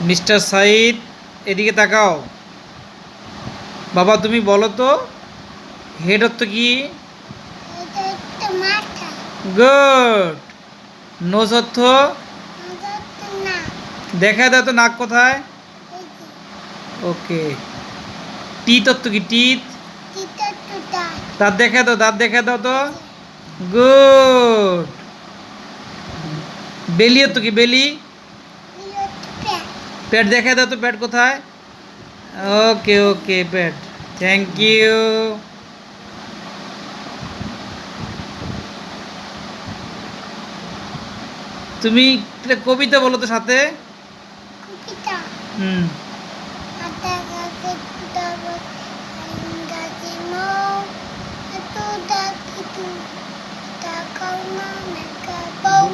Mister Saeed, এদিকে তাকাও। বাবা তুমি বলো তো, হেড অর্থ কি? গুড। নোজ অর্থ? দেখা দাও তো নাক কোথায়? ওকে। টিথ অর্থ কি? টিথ? দাঁত দেখা দাও, দাঁত দেখা দাও তো। গুড। বেলি অর্থ কি? বেলি? পেট দেখা দাও তো, পেট কোথায়? ওকে ওকে, পেট। Thank you. তুমি একটা কবিতা বলো তো সাথে। হুম। Itu tak kau nak kau